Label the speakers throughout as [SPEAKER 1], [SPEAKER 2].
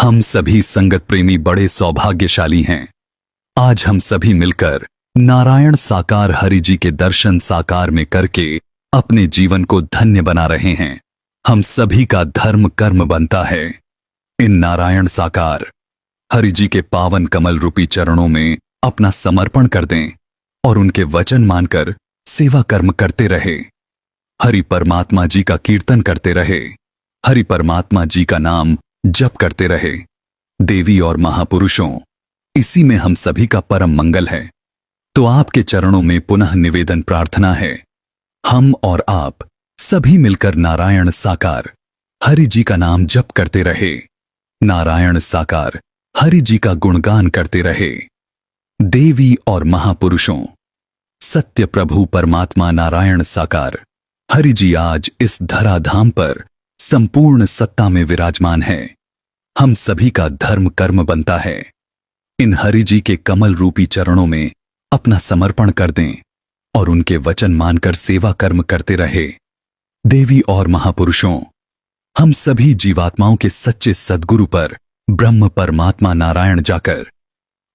[SPEAKER 1] हम सभी संगत प्रेमी बड़े सौभाग्यशाली हैं। आज हम सभी मिलकर नारायण साकार हरि जी के दर्शन साकार में करके अपने जीवन को धन्य बना रहे हैं। हम सभी का धर्म कर्म बनता है इन नारायण साकार हरि जी के पावन कमल रूपी चरणों में अपना समर्पण कर दें और उनके वचन मानकर सेवा कर्म करते रहे। हरि परमात्मा जी का कीर्तन करते रहे, हरि परमात्मा जी का नाम जप करते रहे। देवी और महापुरुषों, इसी में हम सभी का परम मंगल है। तो आपके चरणों में पुनः निवेदन प्रार्थना है, हम और आप सभी मिलकर नारायण साकार हरि जी का नाम जप करते रहे, नारायण साकार हरि जी का गुणगान करते रहे। देवी और महापुरुषों, सत्य प्रभु परमात्मा नारायण साकार हरि जी आज इस धराधाम पर संपूर्ण सत्ता में विराजमान है। हम सभी का धर्म कर्म बनता है इन हरि जी के कमल रूपी चरणों में अपना समर्पण कर दें और उनके वचन मानकर सेवा कर्म करते रहे। देवी और महापुरुषों, हम सभी जीवात्माओं के सच्चे सद्गुरु पर ब्रह्म परमात्मा नारायण जाकर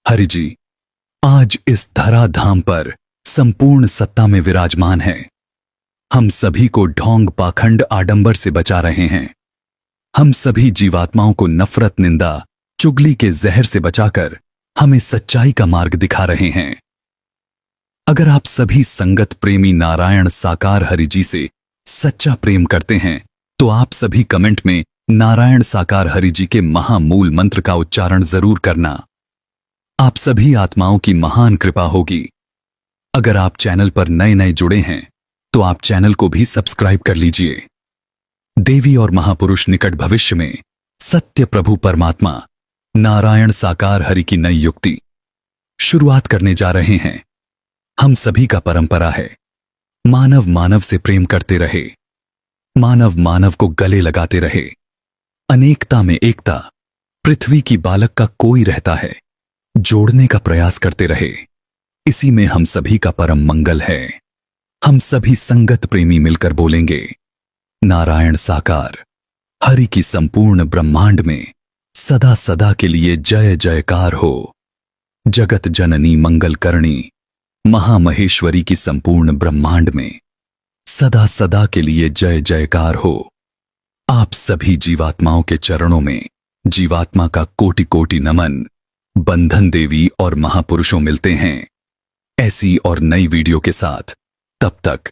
[SPEAKER 1] हरि जी आज इस धराधाम पर संपूर्ण सत्ता में विराजमान है। हम सभी को ढोंग पाखंड आडंबर से बचा रहे हैं। हम सभी जीवात्माओं को नफरत निंदा चुगली के जहर से बचाकर हमें सच्चाई का मार्ग दिखा रहे हैं। अगर आप सभी संगत प्रेमी नारायण साकार हरि जी से सच्चा प्रेम करते हैं तो आप सभी कमेंट में नारायण साकार हरि जी के महामूल मंत्र का उच्चारण जरूर करना। आप सभी आत्माओं की महान कृपा होगी। अगर आप चैनल पर नए जुड़े हैं तो आप चैनल को भी सब्सक्राइब कर लीजिए। देवी और महापुरुष निकट भविष्य में सत्य प्रभु परमात्मा नारायण साकार हरि की नई युक्ति शुरुआत करने जा रहे हैं। हम सभी का परंपरा है, मानव मानव से प्रेम करते रहे, मानव मानव को गले लगाते रहे, अनेकता में एकता, पृथ्वी की बालक का कोई रहता है, जोड़ने का प्रयास करते रहे। इसी में हम सभी का परम मंगल है। हम सभी संगत प्रेमी मिलकर बोलेंगे, नारायण साकार हरि की संपूर्ण ब्रह्मांड में सदा सदा के लिए जय जयकार हो। जगत जननी मंगल करणी महामहेश्वरी की संपूर्ण ब्रह्मांड में सदा सदा के लिए जय जयकार हो। आप सभी जीवात्माओं के चरणों में जीवात्मा का कोटि कोटि नमन। बंधन देवी और महापुरुषों मिलते हैं ऐसी और नई वीडियो के साथ। तब तक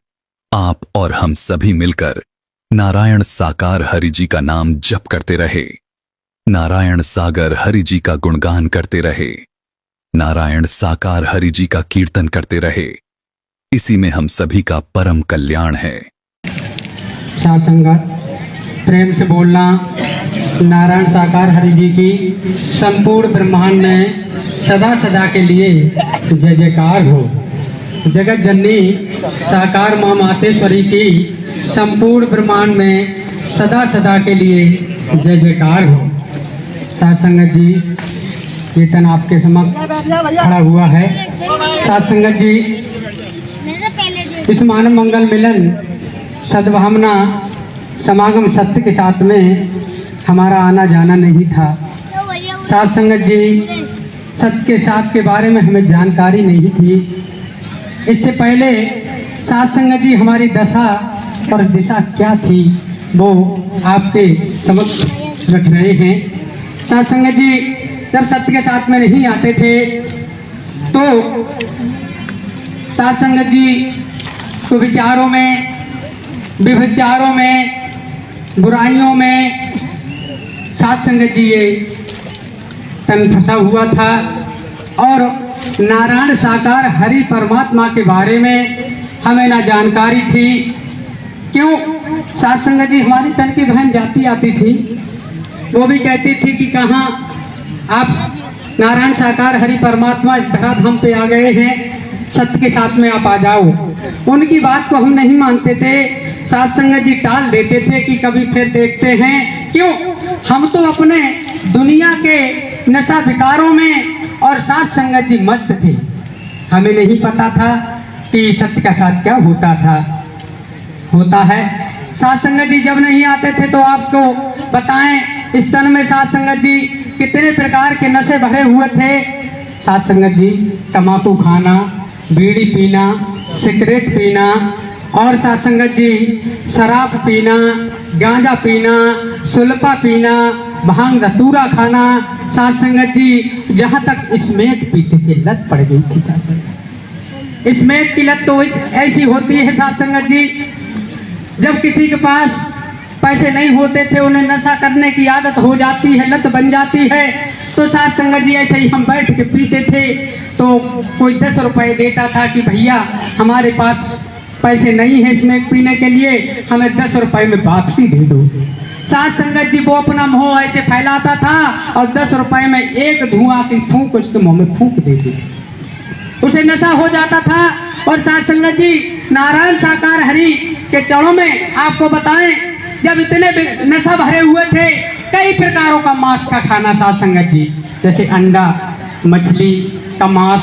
[SPEAKER 1] आप और हम सभी मिलकर नारायण साकार हरि जी का नाम जप करते रहे, नारायण सागर हरि जी का गुणगान करते रहे, नारायण साकार हरि जी का कीर्तन करते रहे। इसी में हम सभी का परम कल्याण है।
[SPEAKER 2] साथ संगत प्रेम से बोलना, नारायण साकार हरि जी की संपूर्ण ब्रह्मांड में सदा सदा के लिए जय जयकार हो। जगत जननी साकार मां मातेश्वरी की संपूर्ण ब्रह्मांड में सदा सदा के लिए जय जयकार हो। साथ संगत जी, कीर्तन आपके समक्ष खड़ा हुआ है। साथ संगत जी, इस मानव मंगल मिलन सद्भावना समागम सत्य के साथ में हमारा आना जाना नहीं था। साथ संगत जी, सत्य के साथ के बारे में हमें जानकारी नहीं थी। इससे पहले साथ संगत जी हमारी दशा और दिशा क्या थी वो आपके समक्ष रख रहे हैं। साथ संगत जी, जब सत्य के साथ में नहीं आते थे तो साथ संगत जी को विचारों में, विभिचारों में, बुराइयों में साथ संगत जी ये तन फंसा हुआ था। और नारायण साकार हरि परमात्मा के बारे में हमें ना जानकारी थी। क्यों? साथ संगत जी, हमारी तन की बहन जाती आती थी, वो भी कहती थी कि कहाँ आप नारायण साकार हरि परमात्मा इस धराधाम पे आ गए हैं, सत्य के साथ में आप आ जाओ। उनकी बात को हम नहीं मानते थे। साथ संगत जी टाल देते थे कि कभी फिर देखते हैं। क्यों? हम तो अपने दुनिया के नशा विकारों में और साथ संगत जी मस्त थे। हमें नहीं पता था कि सत्य का साथ क्या होता था, होता है। साथ संगत जी जब नहीं आते थे तो आपको बताएं इस तन में साथ संगत जी कितने प्रकार के नशे भरे हुए थे। साथ संगत जी तम्बाकू खाना, बीड़ी पीना, सिगरेट पीना और साथ संगत जी शराब पीना, गांजा पीना, सुल्फा पीना, भांग धतूरा खाना। साथ संगत जी जहाँ तक स्मैक पीते थे लत पड़ गई थी। साथ संगत स्मैक की लत तो ऐसी होती है साथ संगत जी, जब किसी के पास पैसे नहीं होते थे उन्हें नशा करने की आदत हो जाती है, लत बन जाती है। तो साथ संगत जी ऐसे ही हम बैठ के पीते थे तो कोई 10 रुपए देता था कि भैया हमारे पास पैसे नहीं है इसमें पीने के लिए, हमें 10 रुपए में वापसी दे दो। साथ संगत जी वो अपना मोह ऐसे फैलाता था और 10 रुपए में एक धुआं की फूंक उसके मुंह में फूंक देती, उसे नशा हो जाता था। और साथ संगत जी नारायण साकार हरि के चरणों में आपको बताएं जब इतने नशा भरे हुए थे, कई प्रकारों का मांस का खाना साथ संगत जी, जैसे अंडा, मछली का मांस,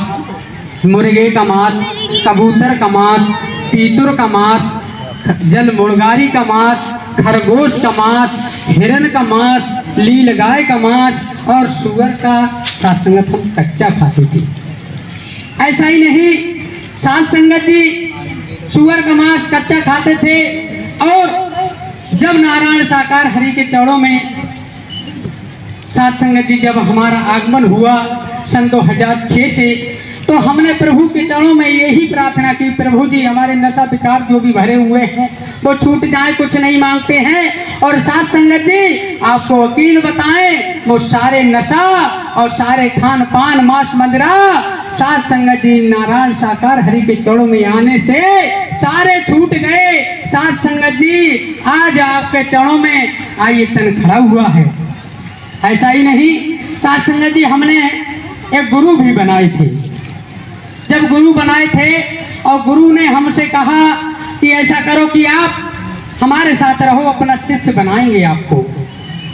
[SPEAKER 2] मुर्गे का मांस, कबूतर का मांस, तीतुर का मांस, जल मुर्गारी का मांस, खरगोश का मांस, हिरन का मांस, लीलगाय का मांस और सुअर का साथ संगत हम कच्चा खाते थे। ऐसा ही नहीं साथ संगत जी सुअर का मांस कच्चा खाते थे। और जब नारायण साकार हरि के चरणों में साथ संगत जी जब हमारा आगमन हुआ सन 2006 से, तो हमने प्रभु के चरणों में यही प्रार्थना की, प्रभु जी हमारे नशा विकार जो भी भरे हुए हैं वो छूट जाए, कुछ नहीं मांगते हैं। और साथ संगत जी आपको वकील बताएं वो सारे नशा और सारे खान पान मांस मंदिरा साथ संगत जी नारायण साकार हरि के चरणों में आने से सारे छूट गए। साथ संगत जी आज आपके चरणों में आइए तन खड़ा हुआ है। ऐसा ही नहीं साथ संगत जी हमने एक गुरु भी बनाए थे। जब गुरु बनाए थे और गुरु ने हमसे कहा कि ऐसा करो कि आप हमारे साथ रहो, अपना शिष्य बनाएंगे आपको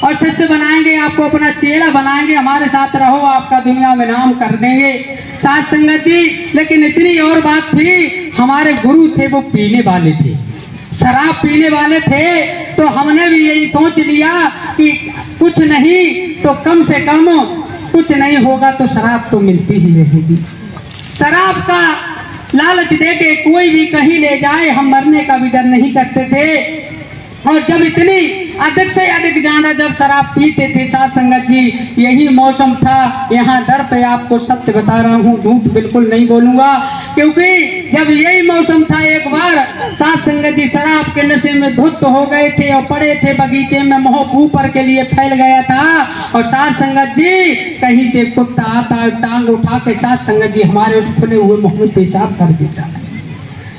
[SPEAKER 2] और शिष्य बनाएंगे आपको, अपना चेला बनाएंगे, हमारे साथ रहो, आपका दुनिया में नाम कर देंगे। साथ संगत जी लेकिन इतनी और बात थी, हमारे गुरु थे वो पीने वाले थे, शराब पीने वाले थे। तो हमने भी यही सोच लिया कि कुछ नहीं तो कम से कम कुछ नहीं होगा तो शराब तो मिलती ही रहेगी। शराब का लालच देके कोई भी कहीं ले जाए, हम मरने का भी डर नहीं करते थे। और जब इतनी अधिक से अधिक ज्यादा जब शराब पीते थे साथ संगत जी, यही मौसम था। यहाँ दर पे आपको सत्य बता रहा हूँ, झूठ बिल्कुल नहीं बोलूंगा, क्योंकि जब यही मौसम था एक बार साथ संगत जी शराब के नशे में धुत हो गए थे और पड़े थे बगीचे में, मोह ऊपर के लिए फैल गया था। और साथ संगत जी कहीं से कुत्ता आता टांग उठा के साथ संगत जी हमारे उस खुले हुए मुंह में पेशाब कर देता है,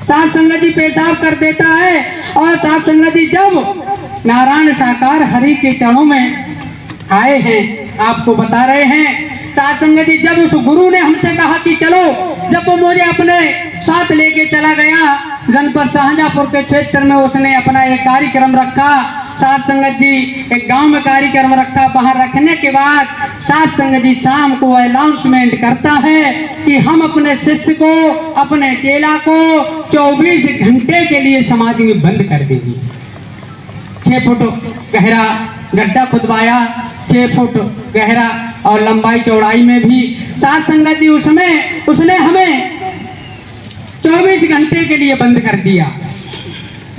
[SPEAKER 2] साथ संगत जी पेशाब कर देता है। और साथ संगत जी जब नारायण साकार हरि के चरणों में आए हैं, आपको बता रहे हैं साथ संगत जी, जब उस गुरु ने हमसे कहा कि चलो, जब वो मुझे अपने साथ लेके चला गया जनपद शाहजहांपुर के क्षेत्र में, उसने अपना एक कार्यक्रम रखा साथ संगत जी, एक गांव में कार्यक्रम रखा। वहां रखने के बाद साथ संगत जी शाम को अनाउंसमेंट करता है कि हम अपने शिष्य को, अपने चेला को 24 घंटे के लिए समाधि में बंद कर देंगे। 6 फुट गहरा गड्ढा खुदवाया, 6 फुट गहरा और लंबाई चौड़ाई में भी। साथ संगत जी उसने हमें 24 घंटे के लिए बंद कर दिया।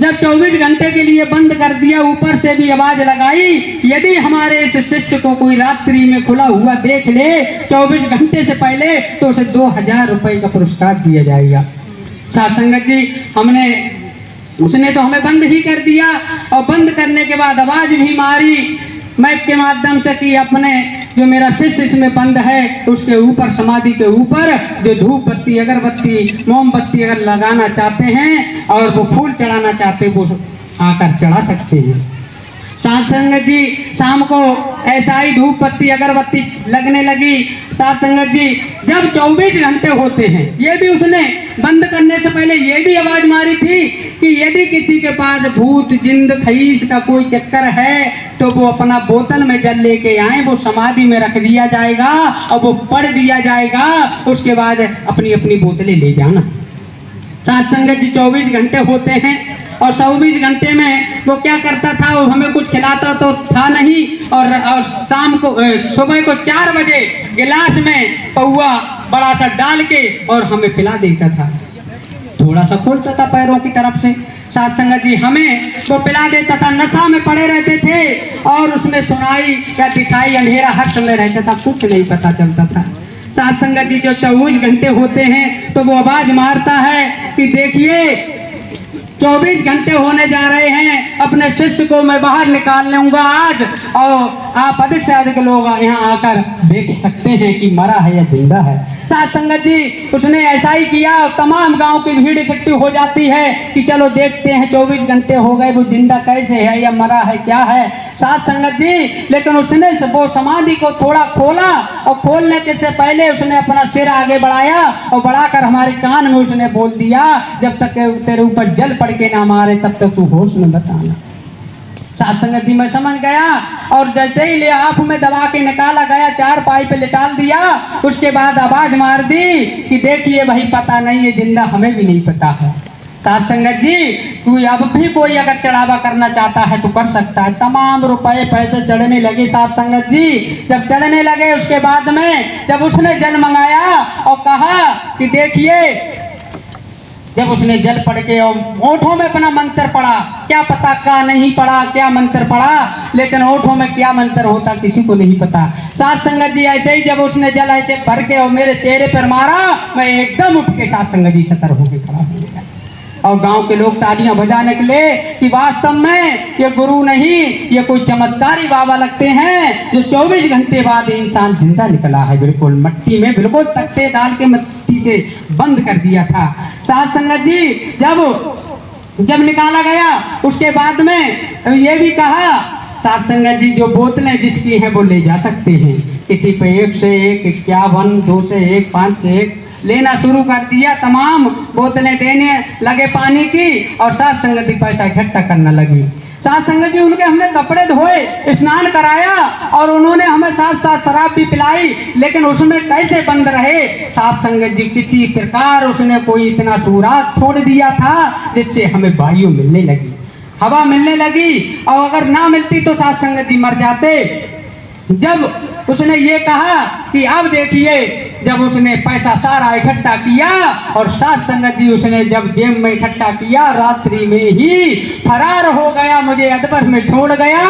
[SPEAKER 2] जब 24 घंटे के लिए बंद कर दिया, ऊपर से भी आवाज लगाई, यदि हमारे इस शिष्य को कोई रात्रि में खुला हुआ देख ले 24 घंटे से पहले तो उसे 2000 रुपए का पुरस्कार दिया जाएगा। साथ संगत जी उसने तो हमें बंद ही कर दिया। और बंद करने के बाद आवाज भी मारी मैक के माध्यम से कि अपने जो मेरा शिष्य इसमें बंद है उसके ऊपर, समाधि के ऊपर जो धूप बत्ती, अगरबत्ती, मोमबत्ती अगर लगाना चाहते हैं और वो फूल चढ़ाना चाहते हैं वो आकर चढ़ा सकते हैं। साथ संगत जी शाम को ऐसा ही धूप बत्ती अगरबत्ती लगने लगी। साथ संगत जी जब 24 घंटे होते हैं, ये भी उसने बंद करने से पहले ये भी आवाज मारी थी कि यदि किसी के पास भूत जिंद खईस का कोई चक्कर है तो वो अपना बोतल में जल लेके आए, वो समाधि में रख दिया जाएगा और वो पढ़ दिया जाएगा, उसके बाद अपनी अपनी बोतलें ले जाना। साथ संगत जी 24 घंटे होते हैं। और 24 घंटे में वो क्या करता था, वो हमें कुछ खिलाता तो था नहीं, और शाम को सुबह को 4 बजे गिलास में पौआ बड़ा सा डाल के और हमें पिला देता था। थोड़ा सा खोलता था पैरों की तरफ से। साथ संगत जी हमें वो पिला देता था। नशा में पड़े रहते थे और उसमें सुनाई या दिखाई अंधेरा हर समय रहता था, कुछ नहीं पता चलता था। साथ संगत जी जो 24 घंटे होते हैं तो वो आवाज मारता है कि देखिए 24 घंटे होने जा रहे हैं, अपने शिष्य को मैं बाहर निकाल लूंगा आज, और आप अधिक से अधिक लोग यहाँ आकर देख सकते हैं कि मरा है या जिंदा है। साथ संगत जी उसने ऐसा ही किया, तमाम गांव की भीड़ इकट्ठी हो जाती है कि चलो देखते हैं 24 घंटे हो गए, वो जिंदा कैसे है या मरा है क्या है। साथ संगत जी लेकिन उसने वो समाधि को थोड़ा खोला, और खोलने के से पहले उसने अपना सिर आगे बढ़ाया और बढ़ाकर हमारे कान में उसने बोल दिया, जब तक तेरे ऊपर जल पड़ के ना मारे तब तक तू होश में बताना। साथ संगत जी मैं समझ गया, और जैसे ही ले आंख में दबा के निकाला गया, 4 पाई पे लिटाल दिया, उसके बाद आवाज मार दी कि देखिए भाई पता नहीं है जिंदा, हमें भी नहीं पता है। साथ संगत जी कोई अब भी कोई अगर चढ़ावा करना चाहता है तो कर सकता है। तमाम रुपए पैसे चढ़ने लगे। साथ संगत जी जब चढ़ने लगे उसके बाद में जब उसने जल मंगाया और कहा कि देखिए, जब उसने जल पढ़ के और ओठों में अपना मंत्र पढ़ा, क्या पता क्या नहीं पढ़ा, क्या मंत्र पढ़ा, लेकिन ओठों में क्या मंत्र होता किसी को नहीं पता। साथ संगत जी ऐसे ही जब उसने जल ऐसे भर के और मेरे चेहरे पर मारा, मैं एकदम उठ के साथ संगत जी सतर होके खड़ा हो गया, और गांव के लोग तालियां बजाने के लिए कि वास्तव में ये गुरु नहीं, ये कोई चमत्कारी बाबा लगते हैं जो 24 घंटे बाद इंसान जिंदा निकला है। बिल्कुल मट्टी में बिल्कुल तख्ते डाल के मट्टी से बंद कर दिया था। साथ संगत जी जब निकाला गया उसके बाद में ये भी कहा, साथ संगत जी जो बोतलें जिसकी हैं वो ले जा सकते हैं, किसी पे 1 से 1, 51, 2 से 1, 5 से 1 लेना शुरू कर दिया। तमाम बोतलें देने लगे पानी की, और साथ संगत जी पैसा इकट्ठा करने लगी। साथ संगत जी उनके हमने कपड़े धोए, स्नान कराया, और उन्होंने हमें साथ साथ शराब भी पिलाई, लेकिन उसमें कैसे बंद रहे। साथ संगत जी किसी प्रकार उसने कोई इतना सूरात छोड़ दिया था जिससे हमें वायु मिलने लगी, हवा मिलने लगी, और अगर ना मिलती तो साथ संगत जी मर जाते। जब उसने ये कहा कि अब देखिए, जब उसने पैसा सारा इकट्ठा किया और साथ संगत जी उसने जब जेब में इकट्ठा किया, रात्रि में ही फरार हो गया, मुझे अदबर में छोड़ गया।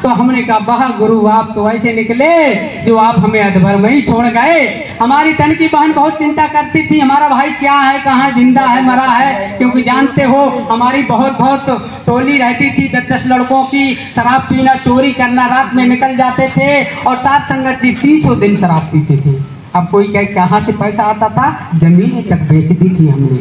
[SPEAKER 2] तो हमने कहा वाह गुरु, आप तो ऐसे निकले जो आप हमें अदबर में ही छोड़ गए। हमारी तन की बहन बहुत चिंता करती थी, हमारा भाई क्या है, कहाँ जिंदा है मरा है, क्योंकि जानते हो हमारी बहुत टोली रहती थी 10-10 लड़कों की, शराब पीना, चोरी करना, रात में निकल जाते थे, और साथ संगत जी 30 दिन शराब पीते थे। अब कोई कहाँ से पैसा आता था, जमीन तक बेच दी थी हमने।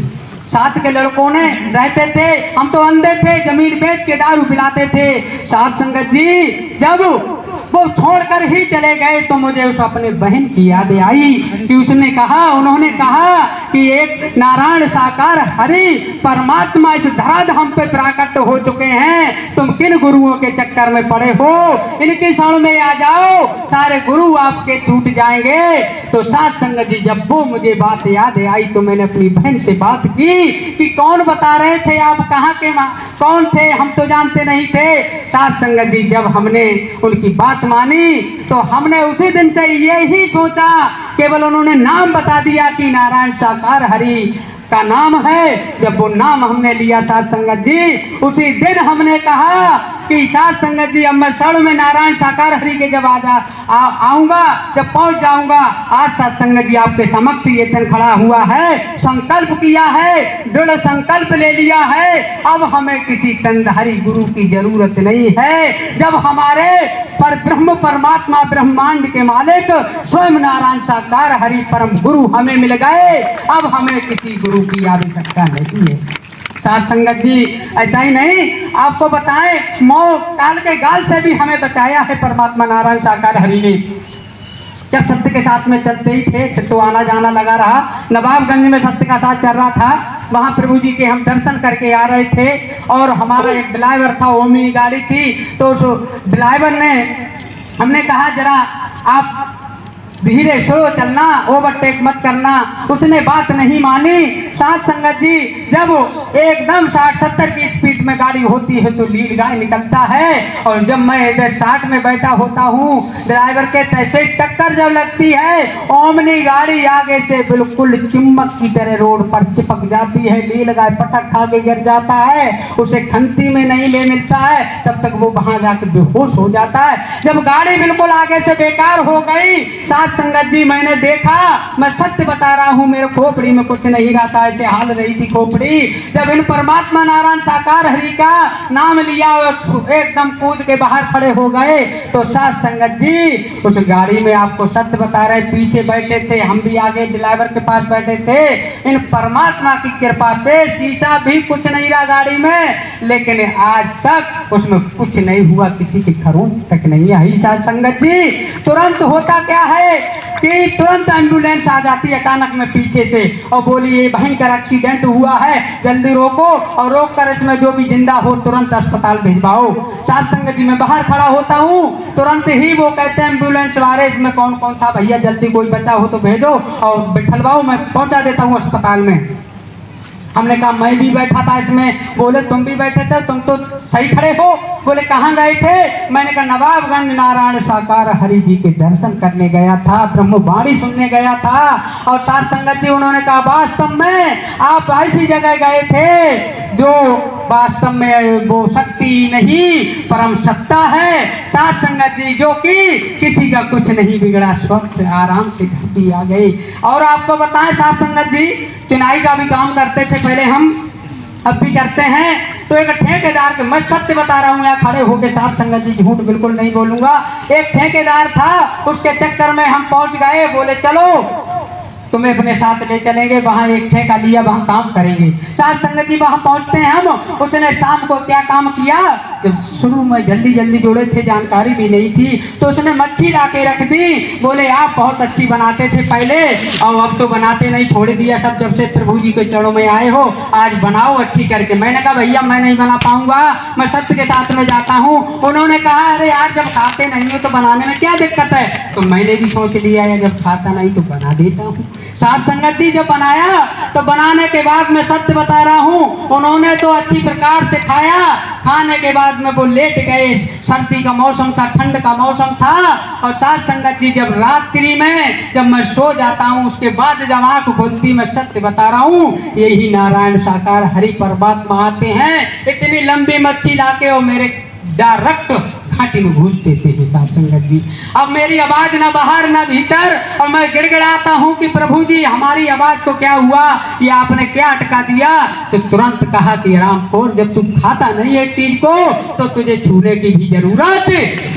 [SPEAKER 2] साथ के लड़कों ने रहते थे, हम तो अंधे थे, जमीन बेच के दारू पिलाते थे। साथ संगत जी जब वो छोड़कर ही चले गए तो मुझे उस अपने बहन की याद आई कि उन्होंने कहा कि एक नारायण साकार हरि परमात्मा इस धराधाम पे प्राकट हो चुके हैं, तुम किन गुरुओं के चक्कर में पड़े हो, इनकी शरण में आ जाओ, सारे गुरु आपके छूट जाएंगे। तो साथ संगत जी जब वो मुझे बात याद आई तो मैंने अपनी बहन से बात की कि कौन बता रहे थे आप, कहाँ के कौन थे, हम तो जानते नहीं थे। साथ संगत जी जब हमने उनकी बात मानी तो हमने उसी दिन से यही सोचा, केवल उन्होंने नाम बता दिया कि नारायण साकार हरि का नाम है। जब वो नाम हमने लिया साथ संगत जी, उसी दिन हमने कहा कि साथ संगत जी अब मैं शरण में नारायण साकार हरि के जब आऊंगा, जब पहुंच जाऊंगा, आज साथ संगत जी आपके समक्ष ये तन खड़ा हुआ है, संकल्प किया है, दृढ़ संकल्प ले लिया है, अब हमें किसी तंधारी गुरु की जरूरत नहीं है। जब हमारे पर ब्रह्म परमात्मा ब्रह्मांड के मालिक स्वयं नारायण साकार हरि परम गुरु हमें मिल गए, अब हमें किसी गुरु की आवश्यकता नहीं है। साथ संगत जी ऐसा ही नहीं, आपको बताएं मोह काल के गाल से भी हमें बचाया है परमात्मा नारायण साकार हरि ने। जब सत्य के साथ में चलते ही थे फिर तो आना जाना लगा रहा, नवाबगंज में सत्य का साथ चल रहा था, वहां प्रभु जी के हम दर्शन करके आ रहे थे, और हमारा एक ड्राइवर था, ओमनी गाड़ी थी, तो उस ड्राइवर ने हमने कहा जरा आप
[SPEAKER 3] धीरे स्लो चलना, ओवरटेक मत करना। उसने बात नहीं मानी। साथ संगत जी, जब एकदम 60-70 की स्पीड में गाड़ी होती है तो लीड गाय निकलता है, और जब मैं इधर 60 में बैठा होता हूँ, ड्राइवर के तैसे टक्कर जब लगती है, ओमनी गाड़ी आगे से बिल्कुल चुम्बक की तरह रोड पर चिपक जाती है। लीड गाय पटक खा के गिर जाता है, उसे खंती में नहीं ले मिलता है, तब तक वो वहां जाकर बेहोश हो जाता है। जब गाड़ी बिल्कुल आगे से बेकार हो गई, साथ संगत जी मैंने देखा, मैं सत्य बता रहा हूँ, मेरे खोपड़ी में कुछ नहीं रहा था, ऐसे हाल रही थी खोपड़ी। जब इन परमात्मा नारायण साकार हरि का नाम लिया और एकदम कूद के बाहर खड़े हो गए, तो साथ संगत जी उस गाड़ी में आपको सत्य बता रहे, पीछे बैठे थे, हम भी आगे ड्राइवर के पास बैठे थे। इन परमात्मा की कृपा से शीशा भी कुछ नहीं रहा गाड़ी में, लेकिन आज तक उसमें कुछ नहीं हुआ, किसी की खरोंच तक नहीं आई। साथ संगत जी, तुरंत होता क्या है कि तुरंत एम्बुलेंस आ जाती है अचानक में पीछे से और बोली ये भयंकर एक्सीडेंट हुआ है, जल्दी रोको, और रोक कर इसमें जो भी जिंदा हो तुरंत अस्पताल भिजवाओ। साथ संगत जी, मैं बाहर खड़ा होता हूँ, तुरंत ही वो कहते हैं एम्बुलेंस वाले, इसमें कौन कौन था भैया, जल्दी कोई बचा हो तो भेजो और बिठलवाओ, मैं पहुंचा देता हूँ अस्पताल में। हमने कहा मैं भी बैठा था इसमें। बोले तुम भी बैठे थे, तुम तो सही खड़े हो। बोले कहाँ गए थे? मैंने कहा नवाबगंज नारायण साकार हरि जी के दर्शन करने गया था, ब्रह्मवाणी सुनने गया था। और साथ संगत जी, उन्होंने कहा वास्तव में आप ऐसी जगह गए थे जो वास्तव में वो शक्ति नहीं परम सत्ता है। साथ संगत जी, जो कि किसी का कुछ नहीं बिगड़ा, स्वस्थ आराम से घर भी आ गए। और आपको बताएं साथ संगत जी, चुनाई का भी काम करते थे पहले हम, अब भी करते हैं। तो एक ठेकेदार के, मैं सत्य बता रहा हूँ यहाँ खड़े होके साथ संगत जी, झूठ बिल्कुल नहीं बोलूंगा। एक ठेकेदार था, उसके चक्कर में हम पहुंच गए। बोले चलो तुम्हें अपने साथ ले चलेंगे, वहां एक ठेका लिया, वहां काम करेंगे। साथ संगत जी, वहां पहुंचते हैं हम। उसने शाम को क्या काम किया, जब शुरू में जल्दी जल्दी जुड़े थे, जानकारी भी नहीं थी, तो उसने मच्छी ला के रख दी। बोले आप बहुत अच्छी बनाते थे पहले, और अब तो बनाते नहीं, छोड़ दिया सब, जब से प्रभु जी के चरणों में आए हो, आज बनाओ अच्छी करके। मैंने कहा भैया मैं नहीं बना पाऊंगा, मैं सत्य के साथ में जाता हूँ। उन्होंने कहा अरे यार जब खाते नहीं हो तो बनाने में क्या दिक्कत है। तो मैंने भी सोच लिया है जब खाता नहीं तो बना देता हूँ। साथ संगत जी, जब बनाया तो बनाने के बाद मैं सत्य बता रहा हूँ, उन्होंने तो अच्छी प्रकार से खाया। खाने के बाद में वो लेट गए, सर्दी का मौसम था, ठंड का मौसम था। और साथ संगत जी, जब रात्रि में जब मैं सो जाता हूँ, उसके बाद जब आंख खुलती, मैं सत्य बता रहा हूँ, यही नारायण साकार हरि परमात्मा आते हैं, इतनी लंबी मच्छी लाके और मेरे डायरेक्ट घाटी में घुस देते हैं। साथ संगत जी, अब मेरी आवाज ना बाहर ना भीतर, और मैं गिड़गिड़ाता हूँ कि प्रभु जी हमारी आवाज को क्या हुआ, ये आपने क्या अटका दिया। तो तुरंत कहा कि रामपुर, जब तू खाता नहीं एक चीज को तो तुझे छूने की भी जरूरत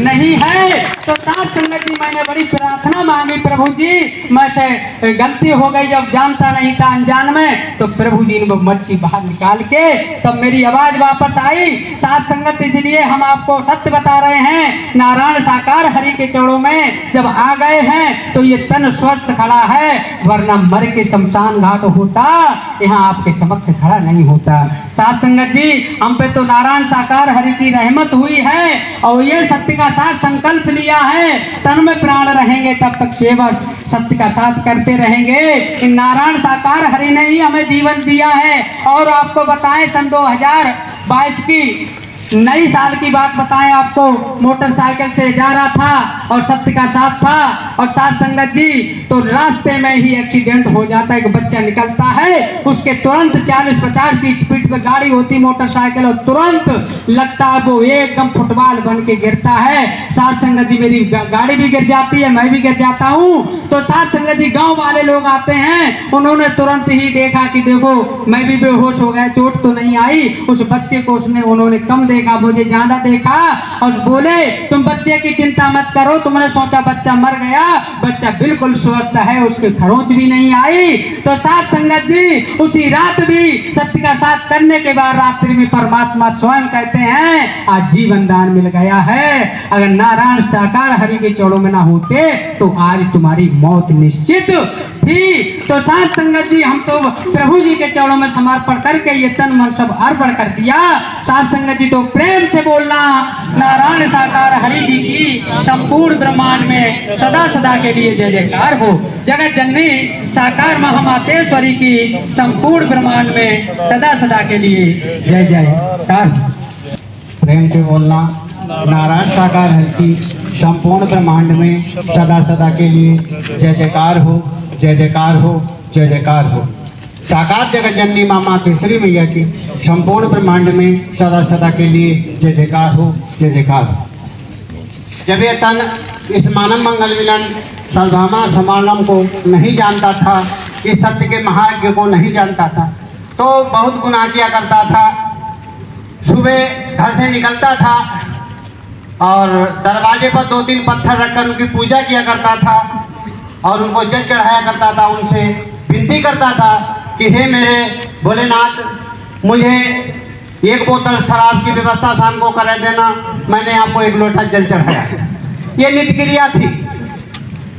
[SPEAKER 3] नहीं है। तो साथ संगत जी, मैंने बड़ी प्रार्थना मांगी, प्रभु जी मैं से गलती हो गई, जब जानता नहीं था अनजान में, तो प्रभु जी ने वो मच्छी बाहर निकाल के तब मेरी आवाज वापस आई। साथ संगत, इसलिए हम आपको सत्य बता रहे हैं, नारायण साकार हरि के चरणों में जब आ गए हैं तो ये तन स्वस्थ खड़ा है, वरना मर के शमशान घाट होता, यहाँ आपके समक्ष खड़ा नहीं होता। साथ संगत जी, हम पे तो नारायण साकार हरि की रहमत हुई है, और ये सत्य का साथ संकल्प लिया है, तन में प्राण रहेंगे तब तक सेवा सत्य का साथ करते रहेंगे। इन नारायण साकार हरि ने ही हमें जीवन दिया है। और आपको बताएं, सन 2022 की नई साल की बात बताएं आपको, मोटरसाइकिल से जा रहा था और सत्य का साथ था। और साथ संगत जी, तो रास्ते में ही एक्सीडेंट हो जाता है, एक बच्चा निकलता है, उसके तुरंत 40-50 की स्पीड पे गाड़ी होती मोटरसाइकिल, और तुरंत लगता है वो एकदम फुटबॉल बन के गिरता है। साथ संगत जी, मेरी गाड़ी भी गिर जाती है, मैं भी गिर जाता हूँ। तो साथ संगत जी, गाँव वाले लोग आते हैं, उन्होंने तुरंत ही देखा कि देखो मैं भी बेहोश हो गया, चोट तो नहीं आई। उस बच्चे को उन्होंने कम देखा, मुझे ज्यादा देखा, और बोले तुम बच्चे की चिंता मत करो, तुमने सोचा बच्चा मर गया, बच्चा बिल्कुल स्वस्थ है, उसके खरोंच भी नहीं आई। तो साथ संगत जी, उसी रात भी सत्य का साथ करने के बाद रात्रि में परमात्मा स्वयं कहते हैं आज जीवन दान मिल गया है। अगर नारायण साकार हरि के चरणों में ना होते तो आज तुम्हारी मौत निश्चित थी। तो साथ संगत जी, हम तो प्रभु जी के चरणों में समर्पण करके ये तन मन सब अर्पण कर दिया। साथ संगत जी, तो प्रेम से बोलना नारायण साकार हरि जी की संपूर्ण ब्रह्मांड में सदा सदा के लिए जय जयकार हो। जगत जननी साकार महामातेश्वरी की संपूर्ण ब्रह्मांड में सदा सदा के लिए जय जयकार।
[SPEAKER 4] प्रेम से बोलना नारायण साकार हरि की संपूर्ण ब्रह्मांड में सदा सदा के लिए जय जयकार हो, जय जयकार हो, जय जयकार हो। साकार जगत जननी माँ मातेश्वरी मैया की संपूर्ण ब्रह्मांड में सदा सदा के लिए जय जयकार हो, जय जयकार हो। जब ये तन इस मानव मंगल मिलन सद्भावना समागम को नहीं जानता था, इस सत्य के महायज्ञ को नहीं जानता था, तो बहुत गुनाह किया करता था। सुबह घर से निकलता था और दरवाजे पर 2-3 पत्थर रखकर उनकी पूजा किया करता था और उनको जल चढ़ाया करता था। उनसे विनती करता था कि हे मेरे भोलेनाथ, मुझे 1 बोतल शराब की व्यवस्था शाम को कर देना, मैंने आपको 1 लोटा जल चढ़ाया। ये नित्य क्रिया थी।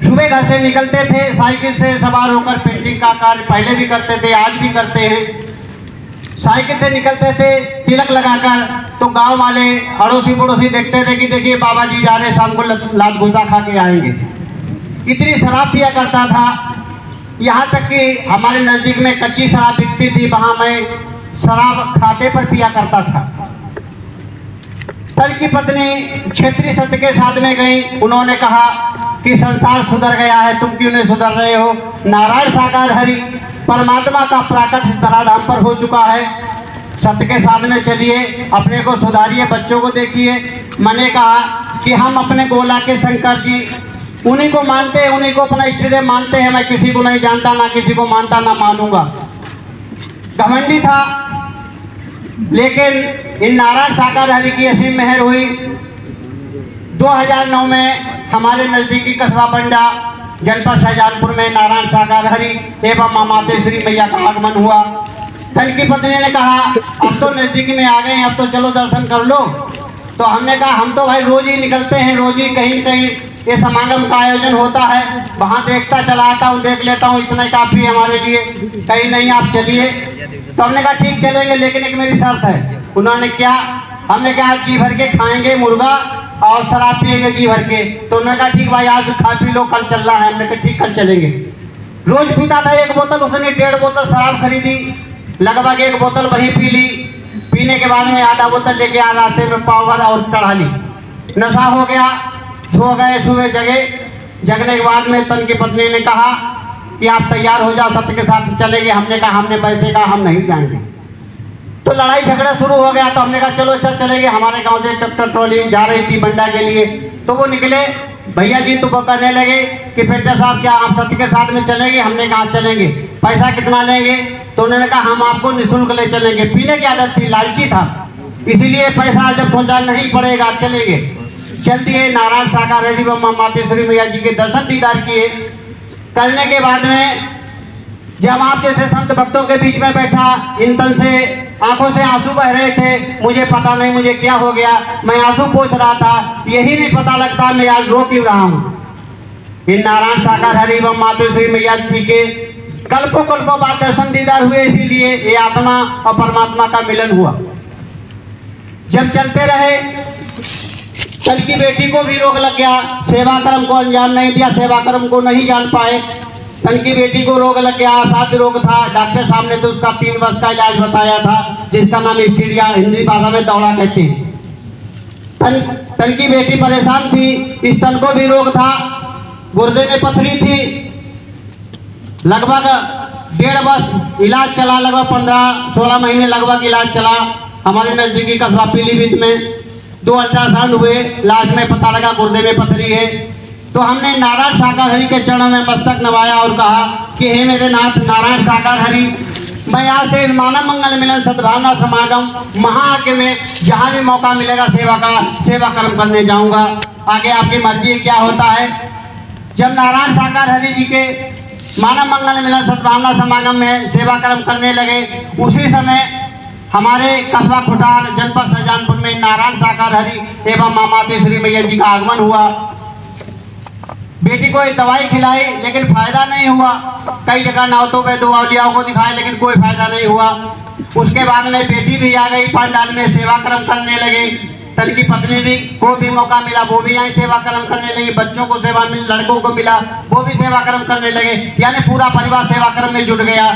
[SPEAKER 4] सुबह घर से निकलते थे, साइकिल से सवार होकर पेंटिंग का कार्य पहले भी करते थे, आज भी करते हैं। साइकिल से निकलते थे तिलक लगाकर, तो गांव वाले अड़ोसी पड़ोसी देखते थे कि देखिए बाबा जी जा रहे, शाम को लात गुजा खा के आएंगे। इतनी शराब पिया करता था, यहाँ तक कि हमारे नजदीक में कच्ची शराब बिकती थी, वहां मैं शराब खाते पर पिया करता था। तल की पत्नी क्षेत्रीय सत्य के साथ में गई। उन्होंने कहा कि संसार सुधर गया है, तुम क्यों नहीं सुधर रहे हो? नारायण साकार हरि परमात्मा का प्राकट धराधाम पर हो चुका है, सत्य के साथ में चलिए, अपने को सुधारिए, बच्चों को देखिए। मैंने कहा कि हम अपने गोला के शंकर जी उन्हीं को मानते हैं, उन्हीं को अपना इष्टदेव मानते हैं। मैं किसी को नहीं जानता, ना किसी को मानता, ना मानूंगा। घमंडी था, लेकिन इन नारायण साकार हरि की ऐसी मेहर हुई। 2009 में हमारे नजदीकी कस्बा बंडा जनपद शाहजहानपुर में नारायण साकार हरि एवं माँ मातेश्वरी मैया का आगमन हुआ। तन की पत्नी ने कहा अब तो नजदीक में आ गए, अब तो चलो दर्शन कर लो। तो हमने कहा हम तो भाई रोज ही निकलते हैं, रोज ही कहीं कहीं ये समागम का आयोजन होता है, वहां देखता चला आता हूँ, देख लेता हूँ, इतना काफी है हमारे लिए। कहीं नहीं, आप चलिए। तो हमने कहा ठीक चलेंगे, लेकिन एक मेरी शर्त है। उन्होंने क्या? हमने कहा जी भर के खाएंगे मुर्गा और शराब पिएंगे जी भर के। तो उन्होंने कहा ठीक भाई, आज खा पी लो, कल चलना है। हमने कहा ठीक, कल चलेंगे। रोज पीता था 1 बोतल, उसने 1.5 बोतल शराब खरीदी, लगभग 1 बोतल वही पी ली। पीने के बाद में आधा बोतल लेके आ, रास्ते में पावर और चढ़ा ली। नशा हो गया, सो गए। सुबह जगे, जगने के बाद में तन की पत्नी ने कहा कि आप तैयार हो जाओ, सत्य के साथ चलेंगे। हमने कहा हमने पैसे कहा हम नहीं जाएंगे। तो लड़ाई झगड़ा शुरू हो गया। तो हमने कहा चलो अच्छा चलेंगे। हमारे गांव से ट्रैक्टर ट्रॉली जा रही थी बंडा के लिए, तो वो निकले। भैया जी तो वो कहने लगे कि पेटर साहब क्या आप सत्य के साथ में चलेंगे? हमने कहा चलेंगे। पैसा कितना लेंगे? तो उन्होंने कहा हम आपको निःशुल्क ले चलेंगे। पीने की आदत थी, लालची था, इसीलिए पैसा जब सोचा नहीं पड़ेगा चलेंगे। चल दिए। नारायण साकार हरि व माँ मातेश्वरी मैया जी के दर्शन दीदार किए। करने के बाद में जब आप जैसे संत भक्तों के बीच में बैठा, इन तन से आंखों से आंसू बह रहे थे। मुझे पता नहीं मुझे क्या हो गया, मैं आंसू पोंछ रहा था, यही नहीं पता लगता मैं आज रो क्यों रहा हूँ। इन नारायण साकार हरि व मातेश्वरी मैया जी के कल्पों कल्पों बाद दर्शन दीदार हुए, इसीलिए ये आत्मा और परमात्मा का मिलन हुआ। जब चलते रहे, कल की बेटी को भी रोग लग गया, सेवा कर्म को अंजाम नहीं दिया, सेवा कर्म को नहीं जान पाए। तन की बेटी को रोग लग गया, असाध्य रोग था। डॉक्टर साहब ने तो उसका 3 वर्ष का इलाज बताया था, जिसका नाम स्टीरिया, हिंदी भाषा में दौड़ा कहते हैं। तन की बेटी परेशान थी, इस तन को भी रोग था, गुर्दे में पथरी थी। लगभग 1.5 वर्ष इलाज चला, लगभग 15-16 महीने लगभग इलाज चला। हमारे नजदीकी कस्बा पीलीभीत में 2 अल्ट्रासाउंड हुए, लास्ट में पता लगा गुर्दे में पथरी है। तो हमने नारायण साकार हरि के चरणों में मस्तक नवाया और कहा कि हे मेरे नाथ नारायण साकार हरि, मैं आज से मानव मंगल मिलन सद्भावना समागम महायज्ञ में जहाँ भी मौका मिलेगा सेवा कर्म करने जाऊंगा। आगे आपकी मर्जी क्या होता है। जब नारायण साकार हरि जी के मानव मंगल मिलन सद्भावना समागम में सेवा कर्म करने लगे, उसी समय हमारे कस्बा खुटार जनपद शाहजहानपुर में नारायण साकार हरि एवं माँ मातेश्वरी मैया जी का आगमन हुआ। बेटी को एक दवाई खिलाई, लेकिन फायदा नहीं हुआ। कई जगह नावतों पे 2 अवलियाओं को दिखाए, लेकिन कोई फायदा नहीं हुआ। उसके बाद में बेटी भी आ गई पंडाल में, सेवा कर्म करने लगे। तन की पत्नी भी को भी मौका मिला, वो भी यहाँ सेवा कर्म करने लगी। बच्चों को सेवा मिली, लड़कों को मिला, वो भी सेवा कर्म करने लगे। यानी पूरा परिवार सेवा कर्म में जुट गया।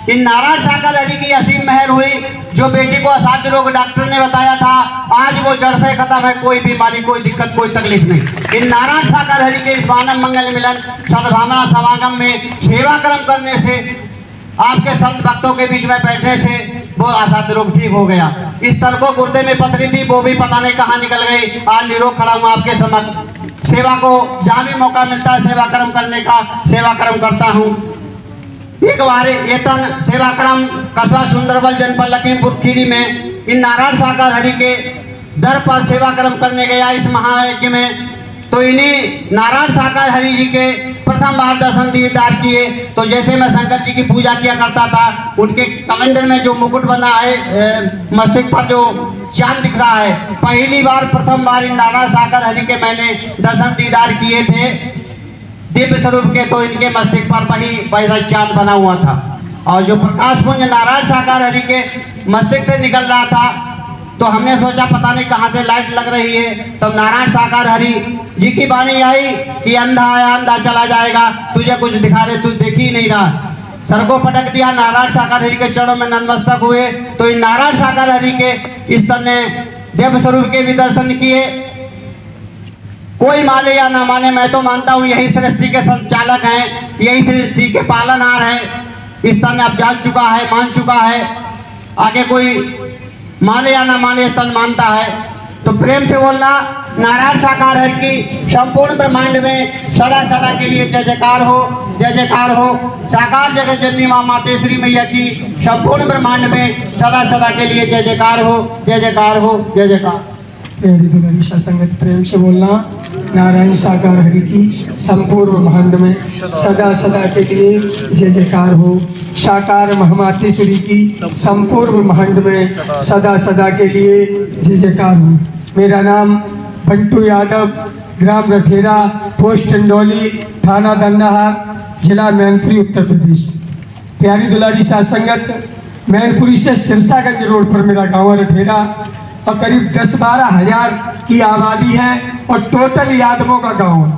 [SPEAKER 4] इन नारायण साकार हरि की असीम मेहर हुई। जो बेटी को असाध्य रोग डॉक्टर ने बताया था, आज वो जड़ से खत्म है। कोई बीमारी, कोई दिक्कत, कोई तकलीफ नहीं। इन नारायण साकार हरि के इस मानव मंगल मिलन सद्भावना समागम में सेवा कर्म करने से, आपके संत भक्तों के बीच में बैठने से वो असाध्य रोग ठीक हो गया। इस तल को गुर्दे में पथरी थी, वो भी पता नहीं कहाँ निकल गई। आज निरोग खड़ा हूँ आपके समक्ष। सेवा को जहाँ भी मौका मिलता है सेवा कर्म करने का, सेवा कर्म करता हूँ। एक बार येतन सेवा कर्म कस्बा सुंदरबल जनपद लखीमपुर खीरी में इन नारायण साकार हरि के दर पर सेवा कर्म करने गया इस महायज्ञ में। तो इन्हीं नारायण साकार हरि जी के प्रथम बार दर्शन दीदार किए। तो जैसे मैं शंकर जी की पूजा किया करता था, उनके कैलेंडर में जो मुकुट बना है, मस्तिष्क पर जो चांद दिख रहा है, पहली बार प्रथम बार इन नारायण साकार हरि के मैंने दर्शन दीदार किए थे दिव्य स्वरूप के। तो इनके मस्तिष्क पर वही वैसा चांद बना हुआ था। और जो प्रकाश पुंज नारायण साकार हरि के मस्तिष्क से निकल रहा था, तो हमने सोचा पता नहीं कहाँ से लाइट लग रही है। तब नारायण साकार हरि जी की वाणी आई कि अंधा आया अंधा चला जाएगा, तुझे कुछ दिखा रहे, तू देख ही नहीं रहा। सर को पटक दिया, नारायण साकार हरि के चरणों में नतमस्तक हुए। तो इन नारायण साकार हरि के इस तरह ने देव स्वरूप के भी दर्शन किए। कोई माने या ना माने, मैं तो मानता हूँ यही सृष्टि के संचालक हैं, यही सृष्टि के पालनहार हैं। इस तरह ने अब जान चुका है, मान चुका है। आगे कोई माने या ना माने, तन मानता है। तो प्रेम से बोलना नारायण साकार हरि की संपूर्ण ब्रह्मांड में सदा सदा के लिए जय जयकार हो, जय जयकार हो। साकार जगत जननी माँ मातेश्वरी मैया की संपूर्ण ब्रह्मांड में सदा सदा के लिए जय जयकार हो, जय जयकार हो, जय जयकार।
[SPEAKER 2] प्यारी दुलारी संगत, प्रेम से बोलना नारायण साकार हरि की संपूर्ण ब्रह्मांड में सदा सदा के लिए जय जयकार हो। साकार महामातेश्वरी की संपूर्ण ब्रह्मांड में सदा सदा के लिए जय जयकार हो। मेरा नाम बंटू यादव, ग्राम रठेरा, पोस्ट चंदौली, थाना दंडाहार, जिला मैनपुरी, उत्तर प्रदेश। प्यारी दुलारी संगत, मैनपुरी से सिरसागंज रोड पर मेरा गाँव है रठेरा, और करीब 10-12 हजार की आबादी है और टोटल यादवों का गांव है।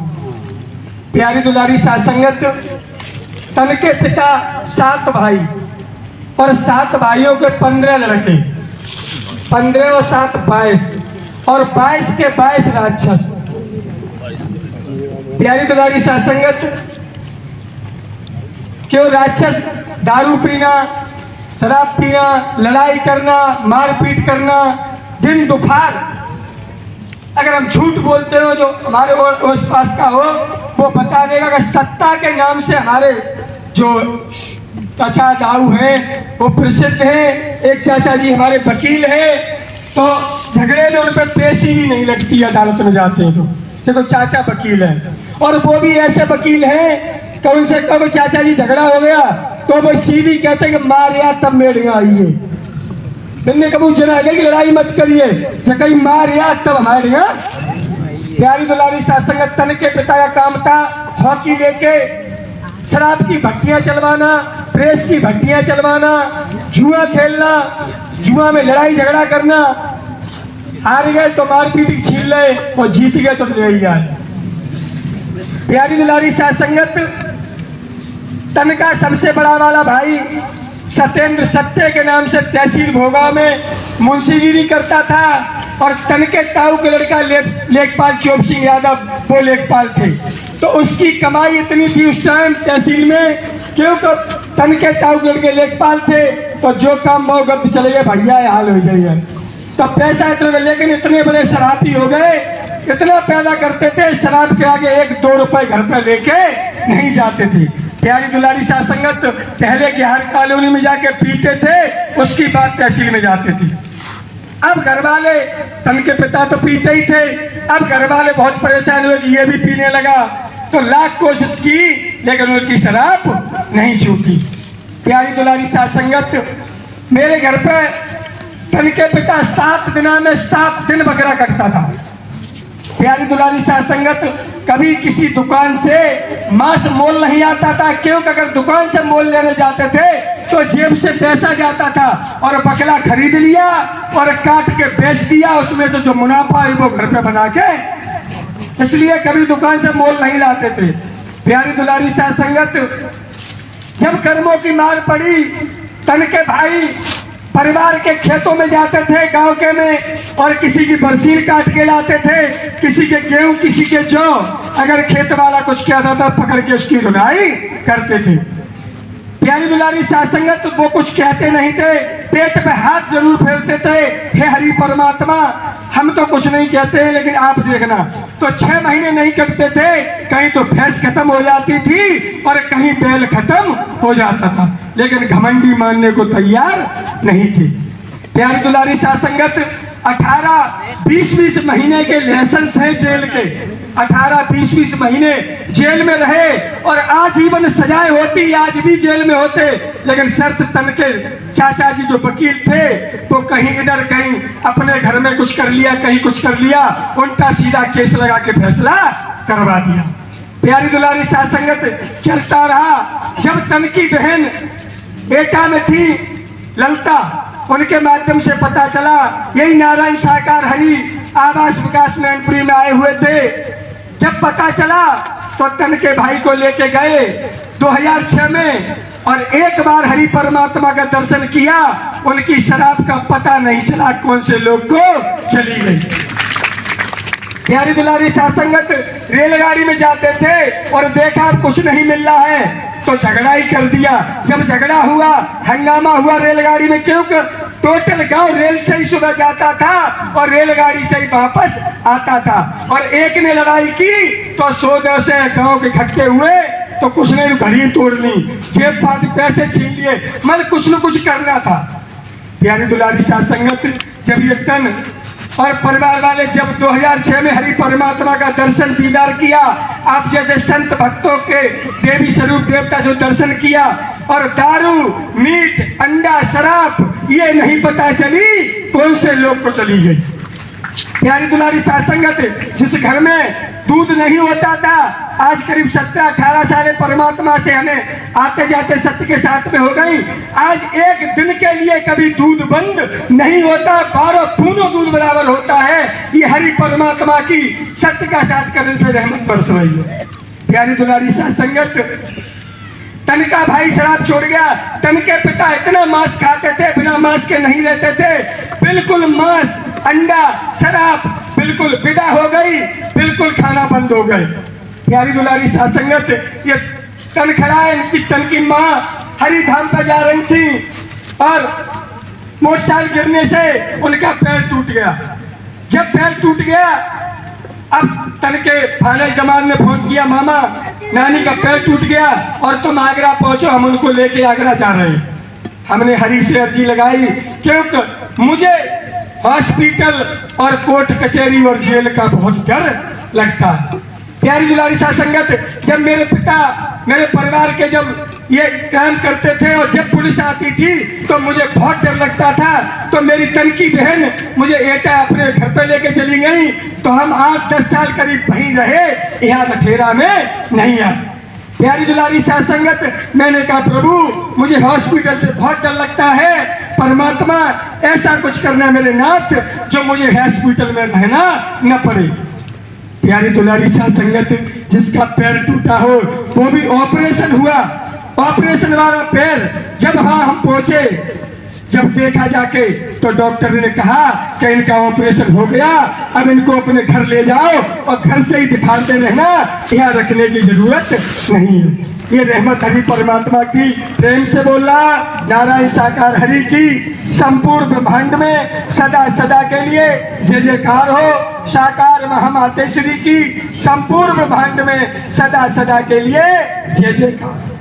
[SPEAKER 2] प्यारी दुलारी संगत, तन के पिता 7 भाई और 7 भाइयों के 15 लड़के, 15 और 7 22, और 22 के 22 राक्षस। प्यारी दुलारी संगत, क्यों राक्षस? दारू पीना, शराब पीना, लड़ाई करना, मारपीट करना, दिन दोपहर। अगर हम झूठ बोलते हो, जो हमारे उस पास का हो, वो बता देगा कि सत्ता के नाम से हमारे जो चाचा दाऊ हैं वो प्रसिद्ध हैं। एक चाचा जी हमारे वकील हैं, तो झगड़े में उन पर पेशी भी नहीं लगती, अदालत में जाते हैं तो। देखो चाचा वकील हैं, और वो भी ऐसे वकील हैं कि उनसे कहो चाचा जी झगड़ा हो गया, तो वो सीधी कहते हैं कि मार या तब मेढ़िया आइए। मैंने कबू जना की लड़ाई मत करिए, जकई मार या तब हमारे यहाँ। प्यारी दुलारी संगत, तन के पिता का काम था हॉकी लेके शराब की भट्टियां चलवाना, प्रेस की भट्टियां चलवाना, जुआ खेलना, जुआ में लड़ाई झगड़ा करना। हार गए तो मारपीट छीन ले, और जीत गए तो ले ही आए। प्यारी दुलारी संगत, तन का सबसे बड़ा वाला भाई सत्येंद्र सत्य के नाम से तहसील भोगा में मुंशीगिरी करता था, और तन के ताऊ के लड़का लेखपाल चोप सिंह यादव वो लेखपाल थे। तो उसकी कमाई इतनी थी उस टाइम तहसील में, क्योंकि तन के ताऊ के लड़के लेखपाल थे, तो जो काम बहुत गलत चले गए भैया हाल हो जाइए। तो पैसा इतना, लेकिन इतने बड़े शराबी हो गए, इतना पैदा करते थे, शराब के आगे 1-2 रुपए घर पे लेके नहीं जाते थे। प्यारी दुलारी संगत, पहले की हर कॉलोनी में जाके पीते थे, उसकी बात तहसील में जाते थे। अब घर वाले, तन के पिता तो पीते ही थे, अब घर वाले बहुत परेशान हुए कि ये भी पीने लगा। तो लाख कोशिश की, लेकिन उनकी शराब नहीं छूटी। प्यारी दुलारी संगत, मेरे घर पे तन के पिता 7 दिनों में 7 दिन बकरा कटता था।
[SPEAKER 5] प्यारी दुलारी साथ संगत, कभी किसी दुकान से मांस मोल नहीं आता था, क्योंकि अगर दुकान से मोल लेने जाते थे तो जेब से पैसा जाता था और बकला खरीद लिया और काट के बेच दिया, उसमें तो जो मुनाफा है वो घर पे बना के, इसलिए कभी दुकान से मोल नहीं लाते थे। प्यारी दुलारी साथ संगत, जब कर्मों की मार पड़ी, तन के भाई परिवार के खेतों में जाते थे गांव के में और किसी की बरसीन काट के लाते थे, किसी के गेहूं, किसी के जौ। अगर खेत वाला कुछ कहता था पकड़ के उसकी धुलाई करते थे। प्यारी दुलारी साथ संगत, वो कुछ कहते नहीं थे, पेट पे हाथ जरूर फेरते थे, हे हरि परमात्मा हम तो कुछ नहीं कहते हैं लेकिन आप देखना। तो 6 महीने नहीं कटते थे, कहीं तो भैंस खत्म हो जाती थी और कहीं बैल खत्म हो जाता था, लेकिन घमंडी मानने को तैयार नहीं थे। प्यारी दुलारी साथ संगत, 18-20 महीने के लाइसेंस है जेल के, 18-20 महीने जेल में रहे और आजीवन सजाएं होती, आज भी जेल में होते, लेकिन शर्त तन के चाचा जी जो वकील थे तो कहीं इधर कहीं अपने घर में कुछ कर लिया, कहीं कुछ कर लिया, उल्टा सीधा केस लगा के फैसला करवा दिया। प्यारी दुलारी साथ संगत, चलता रहा। जब तन की बहन एटा में थी ललता, उनके माध्यम से पता चला यही नारायण साकार हरि आवास विकास मैनपुरी में आए हुए थे। जब पता चला तो तन के भाई को लेके गए 2006 में और एक बार हरि परमात्मा का दर्शन किया, उनकी शराब का पता नहीं चला कौन से लोग को चली गई। प्यारी दुलारी साथ संगत, रेलगाड़ी में जाते थे और देखा कुछ नहीं मिल रहा है तो झगड़ा ही कर दिया। जब झगड़ा हुआ, हंगामा हुआ रेलगाड़ी में, क्योंकि टोटल गांव रेल से ही सुबह जाता था और रेलगाड़ी से ही वापस आता था, और एक ने लड़ाई की तो 100 से गांव के इकट्ठे हुए तो कुछ ने घड़ी तोड़ ली, जेब फाड़ पैसे छीन लिए, मतलब कुछ न कुछ करना था। प्यारी दुलारी साथ संगत, जब ये तन और परिवार वाले जब 2006 में हरि परमात्मा का दर्शन दीदार किया, आप जैसे संत भक्तों के देवी स्वरूप देवता से दर्शन किया, और दारू, मीट, अंडा, शराब ये नहीं पता चली कौन से लोग को चली गई। प्यारी दुलारी साथ संगत, जिस घर में दूध नहीं होता था, आज करीब 17-18 साल परमात्मा से हमें आते जाते सत्य के साथ में हो गई। आज एक दिन के लिए कभी दूध बंद नहीं होता, 12 पूनों दूध बराबर होता है। ये हरि परमात्मा की सत्य का साथ करने से रहमत बरस रही है। प्यारी दुलारी साथ संगत, तन का भाई शराब छोड़ गया, तन के पिता इतना मांस खाते थे, बिना मांस के नहीं रहते थे, बिल्कुल मांस, अंडा, शराब बिल्कुल विदा हो गई, बिल्कुल खाना बंद हो गए। प्यारी दुलारी साथ संगत, ये तन खड़ा है, इनकी तन की माँ हरिधाम पर जा रही थी और मोटरसाइकिल गिरने से उनका पैर टूट गया। जब पैर टूट गया, अब तन के फाइनल जमाल ने फोन किया, मामा नानी का पैर टूट गया और तुम आगरा पहुंचो, हम उनको लेके आगरा जा रहे हैं। हमने हरी से अर्जी लगाई, क्योंकि मुझे हॉस्पिटल और कोर्ट कचहरी और जेल का बहुत डर लगता है। प्यारी दुलारी साथ संगत, जब मेरे पिता मेरे परिवार के जब ये काम करते थे और जब पुलिस आती थी तो मुझे बहुत डर लगता था, तो मेरी तन की बहन मुझे एटा अपने घर पे लेके चली गई, तो हम 8-10 साल करीब वहीं रहे, यहाँ बठेरा में नहीं आए। प्यारी दुलारी साथ संगत, मैंने कहा प्रभु मुझे हॉस्पिटल से बहुत डर लगता है, परमात्मा ऐसा कुछ करना मेरे नाथ जो मुझे हॉस्पिटल में रहना न पड़े। प्यारी दुलारी साथ संगत, जिसका पैर टूटा हो वो भी ऑपरेशन हुआ, ऑपरेशन वाला पैर जब वहां हम पहुंचे, जब देखा जाके तो डॉक्टर ने कहा कि इनका ऑपरेशन हो गया, अब इनको अपने घर ले जाओ और घर से ही दिखाते रहना, यहाँ रखने की जरूरत नहीं है। ये रहमत हरि परमात्मा की, प्रेम से बोलना नारायण साकार हरि की संपूर्ण ब्रह्मांड में सदा सदा के लिए जय जयकार हो। साकार महामातेश्वरी की संपूर्ण ब्रह्मांड में सदा सदा के लिए जय जयकार।